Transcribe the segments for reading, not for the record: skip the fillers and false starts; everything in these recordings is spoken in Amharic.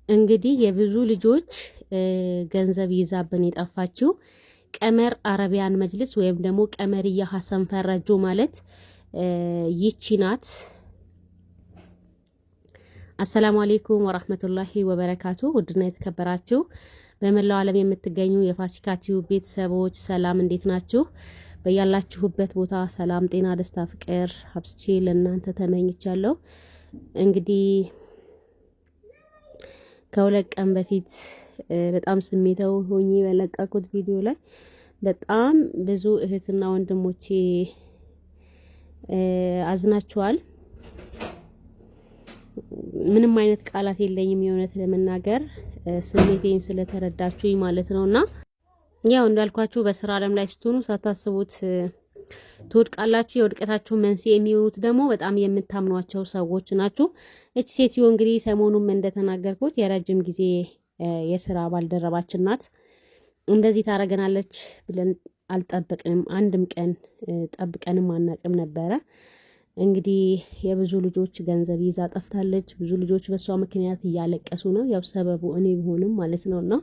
እንግዲህ የብዙ ልጆች ገንዘብ ይዛብን የጠፋችው ቀመር አረቢያን መጅልስ ወይም ደግሞ ቀመርያ ሀሰን ፈረጆ ማለት ይቺ ናት። አሰላሙ አለይኩም ወራህመቱላሂ ወበረካቱ። ውድና የተከበራችሁ በመላው ዓለም የምትገኙ የፋሲካ ቲዩብ ቤተሰቦች ሰላም፣ እንዴት ናችሁ? በያላችሁበት ቦታ ሰላም፣ ጤና፣ ደስታ፣ ፍቅር አብስቼ ለእናንተ ተመኝቻለሁ። እንግዲህ ከሁለት ቀን በፊት በጣም ስሜታው ሆኜ በለቀኩት ቪዲዮ ላይ በጣም ብዙ እህትና ወንድሞቼ አዝናችኋል። ምንም አይነት ቃላት የለኝም የእውነት ለመናገር ስሜቴን ስለተረዳችሁኝ ማለት ነውና ያው እንዳልኳችሁ በስራ ዓለም ላይ ስትሆኑ ሳታስቡት ትወድቃላችሁ። የውድቀታችሁ መንስኤ የሚሆኑት ደግሞ በጣም የምታምኗቸው ሰዎች ናቸው። እቺ ሴትዮ እንግዲህ ሰሞኑን እንደተናገርኩት የረጅም ጊዜ የስራ ባልደረባችን ናት። እንደዚህ ታረገናለች ብለን አልጠበቅንም። አንድም ቀን ጠብቀንም አናቅም ነበረ። እንግዲህ የብዙ ልጆች ገንዘብ ይዛ ጠፍታለች። ብዙ ልጆች በሷ ምክንያት እያለቀሱ ነው። ያው ሰበቡ እኔ ብሆንም ማለት ነውና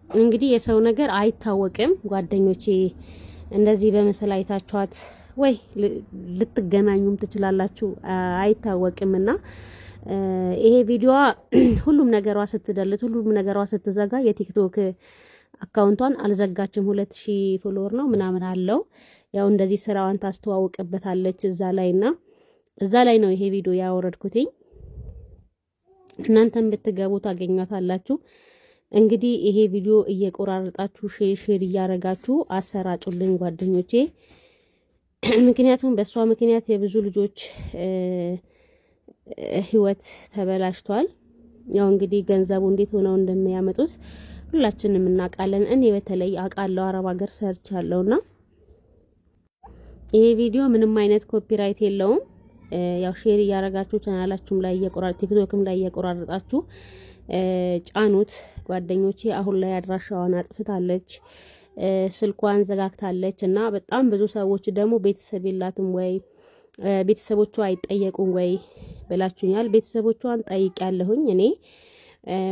እንግዲህ የሰው ነገር አይታወቅም። ጓደኞቼ እንደዚህ በመሰል አይታችኋት ወይ ልትገናኙም ትችላላችሁ፣ አይታወቅምና ይሄ ቪዲዮ ሁሉም ነገሯ ስትደልት ሁሉም ነገሯ ስትዘጋ የቲክቶክ አካውንቷን አልዘጋችም። 2000 ፎሎወር ነው ምናምን አለው። ያው እንደዚህ ስራዋን ታስተዋውቅበታለች እዛ ላይ ነው ይሄ ቪዲዮ ያወረድኩትኝ። እናንተም ብትገቡ ታገኛታላችሁ። እንግዲህ ይሄ ቪዲዮ እየቆራረጣችሁ ሼር እያረጋችሁ አሰራጩልኝ ጓደኞቼ። ምክንያቱም በሷ ምክንያት የብዙ ልጆች ህይወት ተበላሽቷል። ያው እንግዲህ ገንዘቡ እንዴት ሆነው እንደሚያመጡት ሁላችንም እናውቃለን። እኔ በተለይ አውቃለሁ፣ አረብ ሀገር ሰርቻለሁና ይሄ ቪዲዮ ምንም አይነት ኮፒራይት የለውም። ያው ሼር እያረጋችሁ ቻናላችሁም ላይ ቲክቶክም ላይ እየቆራረጣችሁ ጫኑት ጓደኞቼ። አሁን ላይ አድራሻዋን አጥፍታለች፣ ስልኳን ዘጋግታለች እና በጣም ብዙ ሰዎች ደግሞ ቤተሰብ የላትም ወይ ቤተሰቦቿ አይጠየቁም ወይ ብላችሁኛል። ቤተሰቦቿን ጠይቄያለሁኝ እኔ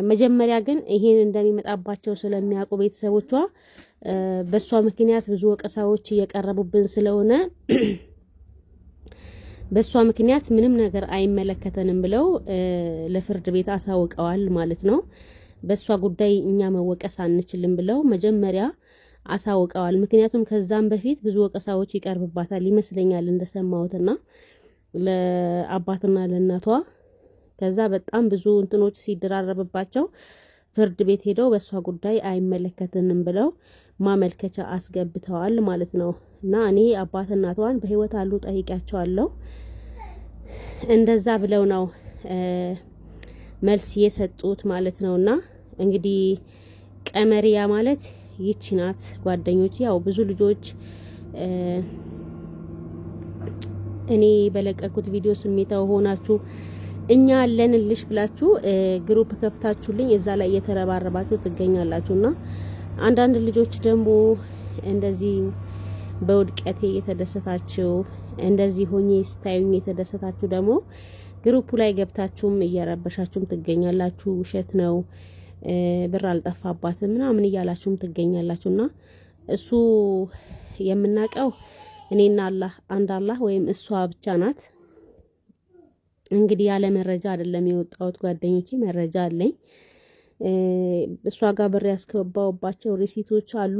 መጀመሪያ ግን ይሄን እንደሚመጣባቸው ስለሚያውቁ ቤተሰቦቿ በሷ ምክንያት ብዙ ወቀሳዎች እየቀረቡብን ስለሆነ በሷ ምክንያት ምንም ነገር አይመለከተንም ብለው ለፍርድ ቤት አሳውቀዋል ማለት ነው። በሷ ጉዳይ እኛ መወቀስ አንችልም ብለው መጀመሪያ አሳውቀዋል። ምክንያቱም ከዛም በፊት ብዙ ወቀሳዎች ይቀርብባታል ይመስለኛል እንደሰማሁትና ለአባትና ለእናቷ ከዛ በጣም ብዙ እንትኖች ሲደራረብባቸው ፍርድ ቤት ሄደው በሷ ጉዳይ አይመለከተንም ብለው ማመልከቻ አስገብተዋል ማለት ነው። እና እኔ አባት እናቷን በህይወት አሉ ጠይቂያቸዋለሁ። እንደዛ ብለው ነው መልስ የሰጡት ማለት ነውና እንግዲህ ቀመርያ ማለት ይቺ ናት ጓደኞች። ያው ብዙ ልጆች እኔ በለቀኩት ቪዲዮ ስሜታው ሆናችሁ እኛ አለንልሽ ብላችሁ ግሩፕ ከፍታችሁልኝ እዛ ላይ እየተረባረባችሁ ትገኛላችሁና አንዳንድ ልጆች ደግሞ እንደዚህ በውድቀቴ የተደሰታችሁ እንደዚህ ሆኜ ስታዩኝ የተደሰታችሁ ደግሞ ግሩፑ ላይ ገብታችሁም እየረበሻችሁም ትገኛላችሁ። ውሸት ነው ብር አልጠፋባትም ምናምን እያላችሁም ትገኛላችሁና እሱ የምናቀው እኔና አላህ አንድ አላህ ወይም እሷ ብቻ ናት። እንግዲህ ያለ መረጃ አይደለም የወጣሁት ጓደኞቼ፣ መረጃ አለኝ። እሷ ጋር ብር ያስገባውባቸው ሪሲቶች አሉ።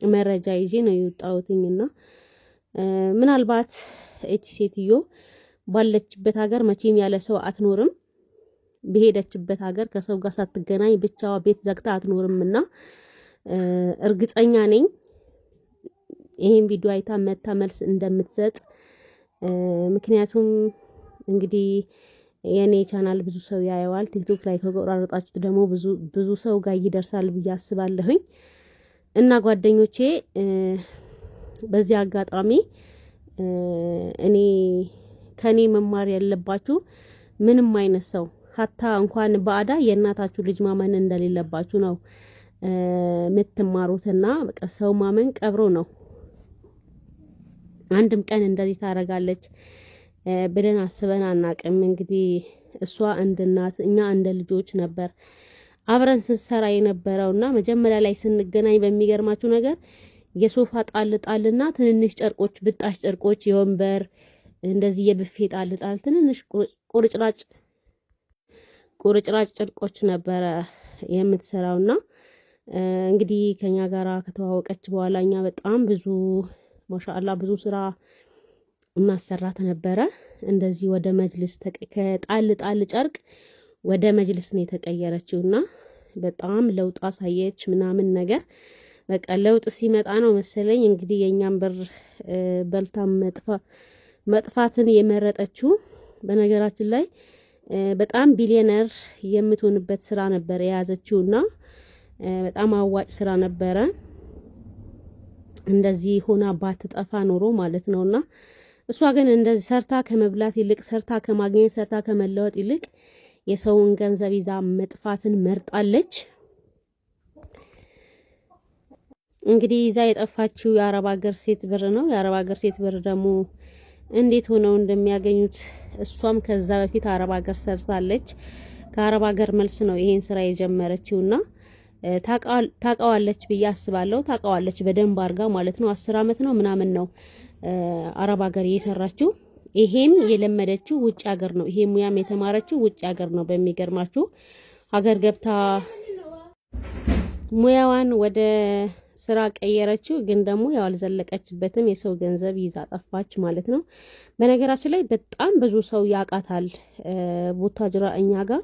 መረጃ ይዤ ነው የወጣሁትኝና ምናልባት እቺ ሴትዮ ባለችበት ሀገር መቼም ያለ ሰው አትኖርም። በሄደችበት ሀገር ከሰው ጋር ሳትገናኝ ብቻዋ ቤት ዘግታ አትኖርምና እርግጠኛ ነኝ ይሄን ቪዲዮ አይታ መታ መልስ እንደምትሰጥ። ምክንያቱም እንግዲህ የኔ ቻናል ብዙ ሰው ያየዋል። ቲክቶክ ላይ ከቆራረጣችሁት ደግሞ ብዙ ሰው ጋር ይደርሳል ብዬ አስባለሁኝ። እና ጓደኞቼ በዚህ አጋጣሚ እኔ ከኔ መማር ያለባችሁ ምንም አይነት ሰው ሀታ እንኳን ባዕዳ የእናታችሁ ልጅ ማመን እንደሌለባችሁ ነው የምትማሩትና በቃ ሰው ማመን ቀብሮ ነው። አንድም ቀን እንደዚህ ታረጋለች ብለን አስበን አናቅም። እንግዲህ እሷ እንደ እናት እኛ እንደ ልጆች ነበር አብረን ስንሰራ የነበረውና መጀመሪያ ላይ ስንገናኝ በሚገርማችሁ ነገር የሶፋ ጣልና ትንንሽ ጨርቆች ብጣሽ ጨርቆች የወንበር እንደዚህ የብፌ ጣል ትንንሽ ቁርጭራጭ ጨርቆች ነበረ የምትሰራውና እንግዲህ ከኛ ጋራ ከተዋወቀች በኋላ እኛ በጣም ብዙ ማሻአላ ብዙ ስራ እናሰራት ነበረ። እንደዚህ ወደ መጅልስ ከጣል ጨርቅ ወደ መጅልስ ነው የተቀየረችውና በጣም ለውጥ አሳየች ምናምን ነገር በቃ ለውጥ ሲመጣ ነው መሰለኝ እንግዲህ የኛን ብር በልታም መጥፋትን የመረጠችው። በነገራችን ላይ በጣም ቢሊየነር የምትሆንበት ስራ ነበር የያዘችውና በጣም አዋጭ ስራ ነበረ። እንደዚህ ሆና ባትጠፋ ኖሮ ማለት ነውና እሷ ግን እንደዚህ ሰርታ ከመብላት ይልቅ ሰርታ ከማግኘት ሰርታ ከመለወጥ ይልቅ የሰውን ገንዘብ ይዛ መጥፋትን መርጣለች። እንግዲህ ይዛ የጠፋችው የአረብ ሀገር ሴት ብር ነው። የአረብ ሀገር ሴት ብር ደግሞ እንዴት ሆነው እንደሚያገኙት እሷም ከዛ በፊት አረብ ሀገር ሰርታለች። ከአረብ ሀገር መልስ ነው ይሄን ስራ የጀመረችውና ታውቃዋለች ብዬ አስባለሁ። ታውቃዋለች በደንብ አርጋ ማለት ነው። 10 አመት ነው ምናምን ነው አረብ ሀገር እየሰራችው። ይሄም የለመደችው ውጭ ሀገር ነው። ይሄ ሙያም የተማረችው ውጭ ሀገር ነው። በሚገርማችሁ ሀገር ገብታ ሙያዋን ወደ ስራ ቀየረችው። ግን ደግሞ ያው አልዘለቀችበትም። የሰው ገንዘብ ይዛ ጠፋች ማለት ነው። በነገራችን ላይ በጣም ብዙ ሰው ያውቃታል ቡታጅራ እኛ ጋር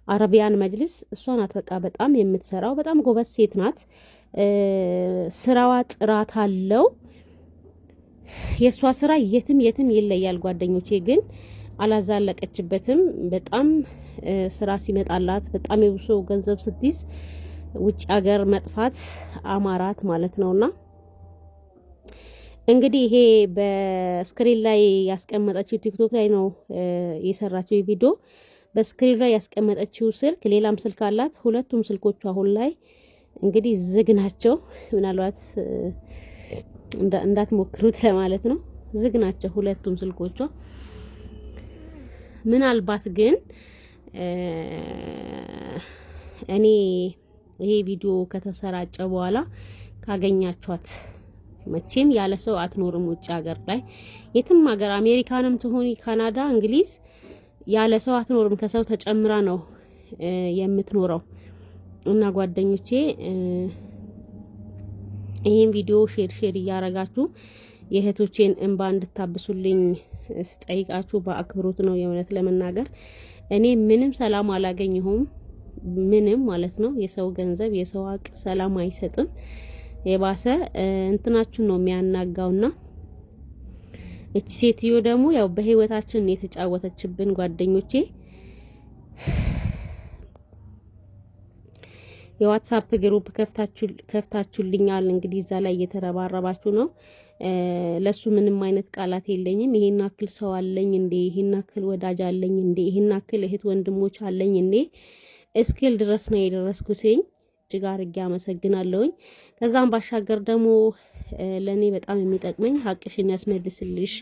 አረቢያን መጅልስ እሷ ናት። በቃ በጣም የምትሰራው በጣም ጎበዝ ሴት ናት። ስራዋ ጥራት አለው። የሷ ስራ የትም ይለያል ጓደኞቼ። ግን አላዛለቀችበትም። በጣም ስራ ሲመጣላት በጣም የብሶ ገንዘብ ስትይዝ ውጭ ሀገር መጥፋት አማራት ማለት ነውና እንግዲህ ይሄ በስክሪን ላይ ያስቀመጠችው ቲክቶክ ላይ ነው የሰራችው ቪዲዮ። በስክሪን ላይ ያስቀመጠችው ስልክ ሌላም ስልክ አላት። ሁለቱም ስልኮቿ አሁን ላይ እንግዲህ ዝግ ናቸው። ምናልባት እንዳትሞክሩት ለማለት ነው። ዝግ ናቸው ሁለቱም ስልኮቿ። ምናልባት ግን እኔ ይሄ ቪዲዮ ከተሰራጨ በኋላ ካገኛችኋት መቼም ያለ ሰው አትኖርም። ውጭ ሀገር ላይ የትም ሀገር አሜሪካንም ትሆን ካናዳ፣ እንግሊዝ ያለ ሰው አትኖርም። ከሰው ተጨምራ ነው የምትኖረው። እና ጓደኞቼ ይሄን ቪዲዮ ሼር እያረጋችሁ የእህቶቼን እንባ እንድታብሱልኝ ስጠይቃችሁ በአክብሮት ነው። የእውነት ለመናገር እኔ ምንም ሰላም አላገኘሁም። ምንም ማለት ነው። የሰው ገንዘብ የሰው ሀቅ ሰላም አይሰጥም። የባሰ እንትናችን ነው የሚያናጋውና እቺ ሴትዮ ደግሞ ያው በህይወታችን የተጫወተችብን ጓደኞቼ። የዋትስአፕ ግሩፕ ከፍታችሁልኛል። እንግዲህ እዛ ላይ እየተረባረባችሁ ነው። ለሱ ምንም አይነት ቃላት የለኝም። ይሄን አክል ሰው አለኝ እንዴ? ይሄን አክል ወዳጅ አለኝ እንዴ? ይሄን አክል እህት ወንድሞች አለኝ እንዴ? እስኪል ድረስ ነው የደረስኩትኝ። እጅግ አድርጌ አመሰግናለሁኝ። ከዛም ባሻገር ደግሞ ለኔ በጣም የሚጠቅመኝ ሀቅሽን ያስመልስልሽ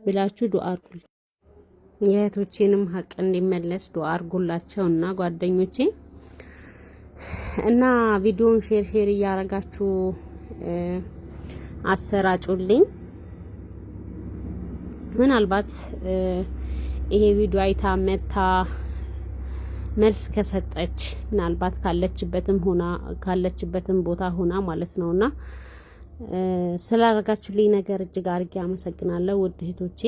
ብላችሁ ዱአ አርጉልኝ። የእህቶቼንም ሀቅ እንዲመለስ ዱአ አርጉላቸውና ጓደኞቼ እና ቪዲዮን ሼር እያረጋችሁ አሰራጩልኝ። ምናልባት ይሄ ቪዲዮ አይታ መታ መልስ ከሰጠች ምናልባት ካለችበትም ቦታ ሆና ማለት ነውና ስላደረጋችሁልኝ ነገር እጅግ አድርጌ አመሰግናለሁ ውድ እህቶቼ።